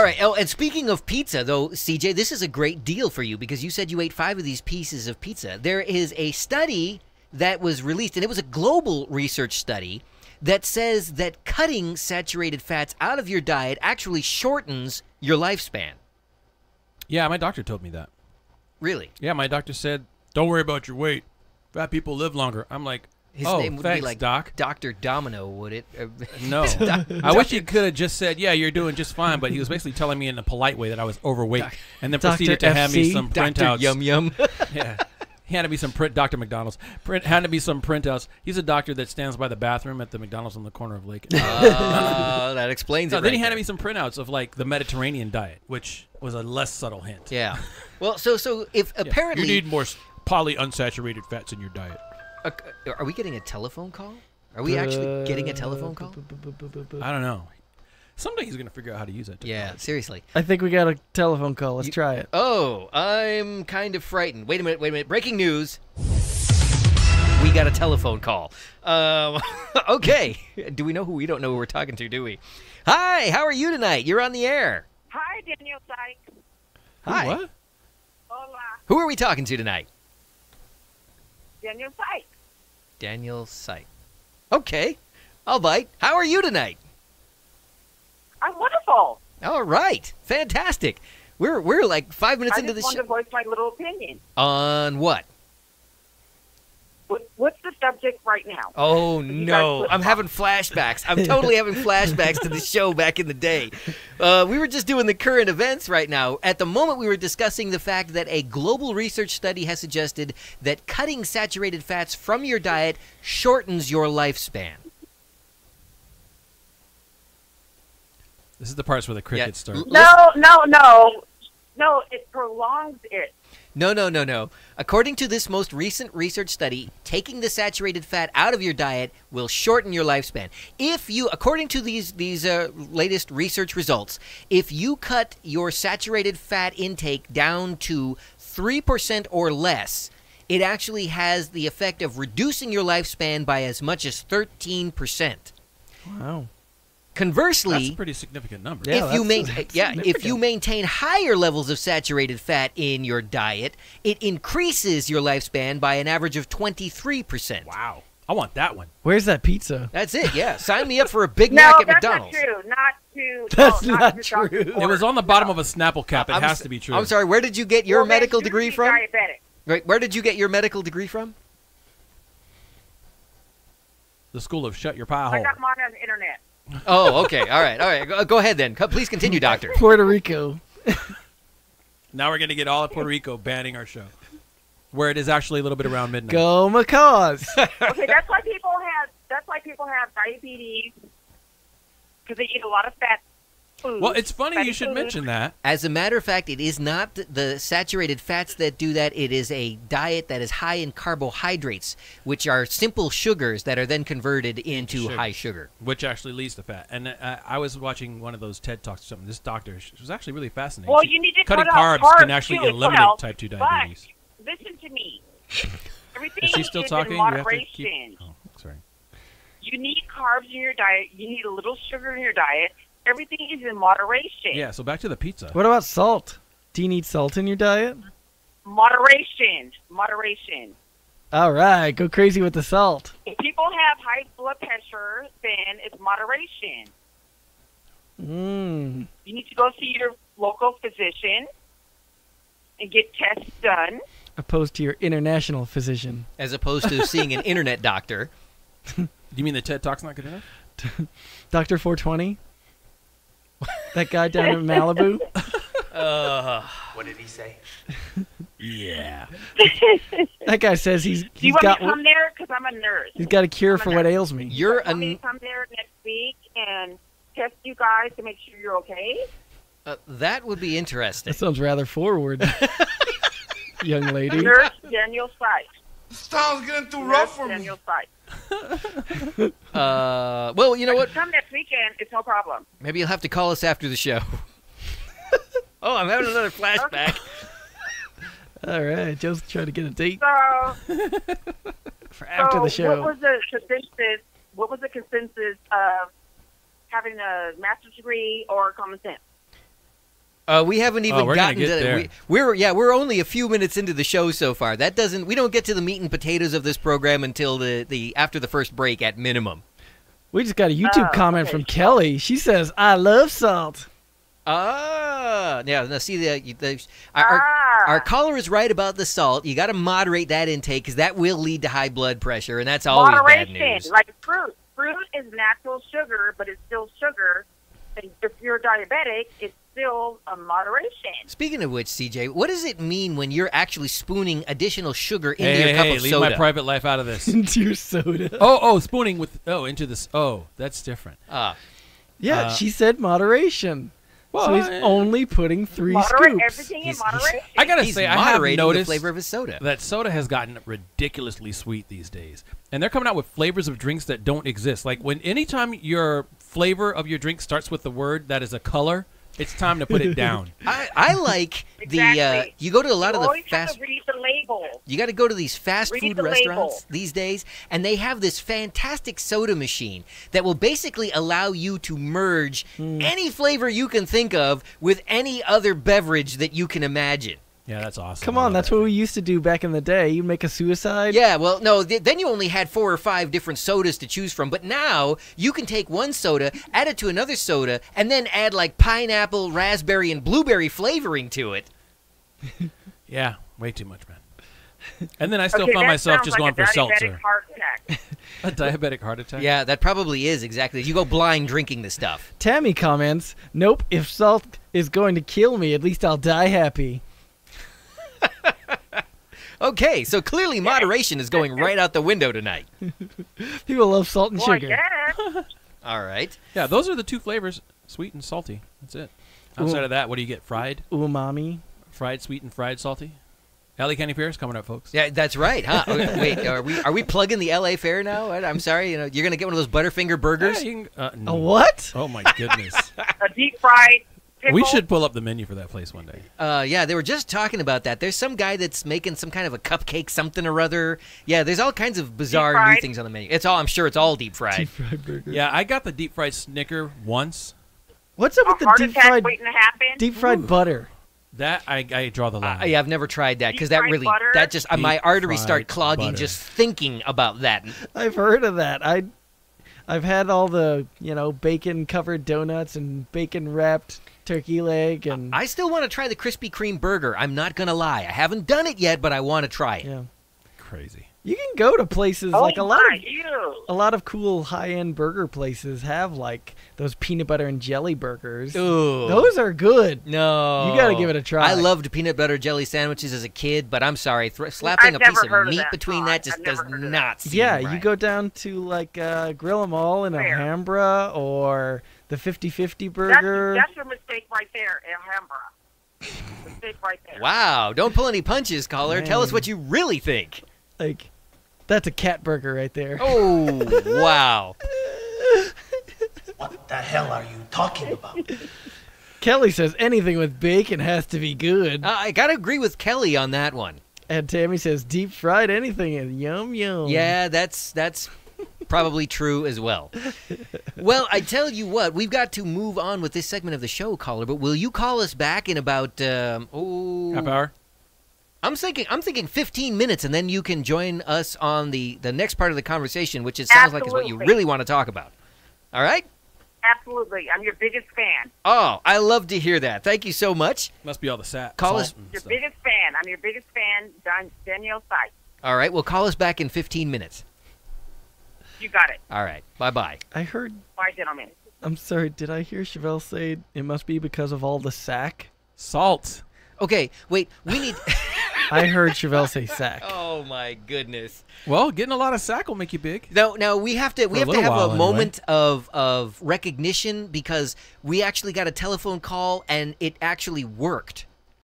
All right. Oh, and speaking of pizza, though, CJ, this is a great deal for you because you said you ate 5 of these pieces of pizza. There is a study that was released, and it was a global research study that says that cutting saturated fats out of your diet actually shortens your lifespan. Yeah, my doctor told me that. Really? Yeah, my doctor said, don't worry about your weight. Fat people live longer. I'm like, His oh, name would thanks, be like Doc. Dr. Domino, would it? No. I wish he could have just said, yeah, you're doing just fine, but he was basically telling me in a polite way that I was overweight, and then proceeded to hand me some Dr. printouts. Yum Yum. Yeah. He handed me some Dr. McDonald's. Handed me some printouts. He's a doctor that stands by the bathroom at the McDonald's on the corner of Lake. That explains it. Then he right handed there. me some printouts of like the Mediterranean diet, which was a less subtle hint. Yeah. Well, so if apparently you need more polyunsaturated fats in your diet. Are we getting a telephone call? Are we actually getting a telephone call? I don't know. Someday he's gonna figure out how to use it. Yeah, seriously. I think we got a telephone call. Let's try it. Oh, I'm kind of frightened. Wait a minute. Breaking news. We got a telephone call. Okay. Do we know who? We don't know who we're talking to, do we? Hi, how are you tonight? You're on the air. Hi, Daniel Sykes. Hi. What? Hola, Who are we talking to tonight? Daniel Sykes. Daniel Sight. Okay. I'll bite. How are you tonight? I'm wonderful. All right. Fantastic. We're like 5 minutes I into just the wanted show. to voice my little opinion. On what? What's the subject right now? Oh, You no. guys- I'm having flashbacks. I'm totally having flashbacks to the show back in the day. We were just doing the current events right now. At the moment, we were discussing the fact that a global research study has suggested that cutting saturated fats from your diet shortens your lifespan. This is the parts where the crickets start. No, it prolongs it. No. According to this most recent research study, taking the saturated fat out of your diet will shorten your lifespan. If you, according to these latest research results, if you cut your saturated fat intake down to 3% or less, it actually has the effect of reducing your lifespan by as much as 13%. Wow. Conversely, That's a pretty significant number. Yeah. if you maintain higher levels of saturated fat in your diet, it increases your lifespan by an average of 23%. Wow. I want that one. Where's that pizza? That's it. Yeah, sign me up for a Big No, Mac at that's McDonald's. not true. That's Not not to true. Dr. It was Ford. on the bottom of a Snapple cap. It I'm has s- to be true. I'm sorry. Where did you get your Well, then medical you degree be from? Diabetic. Right. Where did you get your medical degree from? The school of shut your pie I hole. got mine on the internet. Oh, okay. All right. Go ahead then. Please continue, doctor. Puerto Rico. Now we're going to get all of Puerto Rico banning our show. Where it is actually a little bit around midnight. Go Macaws. Okay, that's why people have diabetes because they eat a lot of fat food. Well, it's funny fatty you should food. mention that. As a matter of fact, it is not the saturated fats that do that. It is a diet that is high in carbohydrates, which are simple sugars that are then converted into Sugar. high sugar. Which actually leads to fat. And I was watching one of those TED Talks or something. This doctor, she was actually really fascinating. Well, She- you need to cutting cut out carbs can carbs, actually too, as eliminate well. type 2 But diabetes. listen to me. Everything Is she still is talking? in You have to moderation. keep. Oh, sorry. You need carbs in your diet. You need a little sugar in your diet. Everything is in moderation. Yeah. So back to the pizza. What about salt? Do you need salt in your diet? Moderation. All right, go crazy with the salt. If people have high blood pressure, then it's moderation. Mmm. You need to go see your local physician and get tests done. Opposed to your international physician. As opposed to seeing an internet doctor. You mean the TED Talk's not good enough? Dr. 420? That guy down in Malibu? What did he say? Yeah. That guy says Do you he's want me got to come there? Because I'm a nurse. he's got a cure I'm a for what nurse. ails me. You're Want me to come there next week and test you guys to make sure you're okay? that would be interesting. That sounds rather forward, young lady. Nurse Daniel Sykes. Sounds getting too Nurse rough for me. Daniel Sykes. Well, you know what? Come next weekend. It's no problem. Maybe you'll have to call us after the show. Oh, I'm having another flashback. All right, Joe's trying to get a date So, for after the show. What was the consensus of having a master's degree or common sense? We haven't even we're gonna gotten get to there. we're only a few minutes into the show so far. We don't get to the meat and potatoes of this program until the after the first break at minimum. We just got a YouTube comment okay. from Kelly. She says, "I love salt." Yeah. Now see our caller is right about the salt. You got to moderate that intake because that will lead to high blood pressure, and that's always Moderation, bad news. like fruit. Fruit is natural sugar, but it's still sugar. And if you're diabetic, it's still a moderation. Speaking of which, CJ, what does it mean when you're actually spooning additional sugar into Hey, your cup of leave soda? my private life out of this. Into your soda. Spooning into this. Oh, that's different. Yeah, she said moderation. Well, so he's only putting 3 Moderate scoops. everything in moderation. I gotta He's say, I have moderating the noticed flavor of his soda. that soda has gotten ridiculously sweet these days, and they're coming out with flavors of drinks that don't exist. Like anytime your flavor of your drink starts with the word that is a color, it's time to put it down. I like Exactly. you go to a lot of the always have fast. to read the label. You got to go to these fast Read food the restaurants label. these days, and they have this fantastic soda machine that will basically allow you to merge any flavor you can think of with any other beverage that you can imagine. Yeah, that's awesome. Come I on, love that's that. what we used to do back in the day. You make a suicide. Yeah, well, no, then you only had 4 or 5 different sodas to choose from. But now you can take one soda, add it to another soda, and then add like pineapple, raspberry, and blueberry flavoring to it. Yeah, way too much, man. And then I still Okay, found that myself sounds just like going a for diabetic seltzer. heart attack. A diabetic heart attack. Yeah, that probably is exactly. You go blind drinking this stuff. Tammy comments, "Nope, if salt is going to kill me, at least I'll die happy." Okay, so clearly moderation is going right out the window tonight. People love salt and Well, sugar. yeah. All right. Yeah, those are the 2 flavors, sweet and salty. That's it. Outside of that, what do you get? Fried? Umami. Fried, sweet, and fried, salty? LA County Fair is coming up, folks. Yeah, that's right, huh? Wait, are we plugging the LA Fair now? I'm sorry, you're gonna get one of those Butterfinger burgers. Yeah, you can, A what? Oh, my goodness. A deep fried pickle. We should pull up the menu for that place one day. Yeah, they were just talking about that. There's some guy that's making some kind of a cupcake something or other. Yeah, there's all kinds of bizarre new fried? things on the menu. I'm sure it's all deep fried. Deep fried burger. Yeah, I got the deep fried Snicker once. What's up A with the heart deep attack fried waiting to happen. deep fried butter? That I draw the line. Yeah, I've never tried that because Deep that fried really butter? that just my Deep arteries fried start clogging butter. just thinking about that. I've heard of that. I've had all the, bacon covered donuts and bacon wrapped turkey leg and I still want to try the Krispy Kreme burger. I'm not gonna lie, I haven't done it yet, but I want to try it. yeah. Crazy. You can go to places Oh like a lot my, of ew. a lot of cool high-end burger places have like those peanut butter and jelly burgers. Ooh. Those are good. No. You gotta give it a try. I loved peanut butter jelly sandwiches as a kid, but I'm sorry, slapping I've a piece never of heard of meat that, between Todd. that just I've does never heard of not seem Yeah, right. you go down to like Grill 'Em All in Where? Alhambra or the 50-50 burger. That's your mistake right there, Alhambra. Mistake right there. Wow, don't pull any punches, caller. Tell us Man. what you really think. Like, that's a cat burger right there. Oh, wow. What the hell are you talking about? Kelly says anything with bacon has to be good. I got to agree with Kelly on that one. And Tammy says deep fried anything is yum yum. Yeah, that's probably true as well. Well, I tell you what, we've got to move on with this segment of the show, caller, but will you call us back in about Half hour? I'm thinking 15 minutes, and then you can join us on the next part of the conversation, which it sounds like is what you Absolutely. really want to talk about. All right? Absolutely. I'm your biggest fan. Oh, I love to hear that. Thank you so much. Must be all the Call salt us- and Your stuff. biggest fan. I'm your biggest fan, Danielle Sykes. All right, we'll call us back in 15 minutes. You got it. All right, bye-bye. I heard. Bye, gentlemen. I'm sorry. Did I hear Chevelle say it must be because of all the sack? Salt. Okay, wait, we need... I heard Chevelle say sack. Oh, my goodness. Well, getting a lot of sack will make you big. Now we have to a little have while, a anyway. moment of recognition because we actually got a telephone call and it actually worked.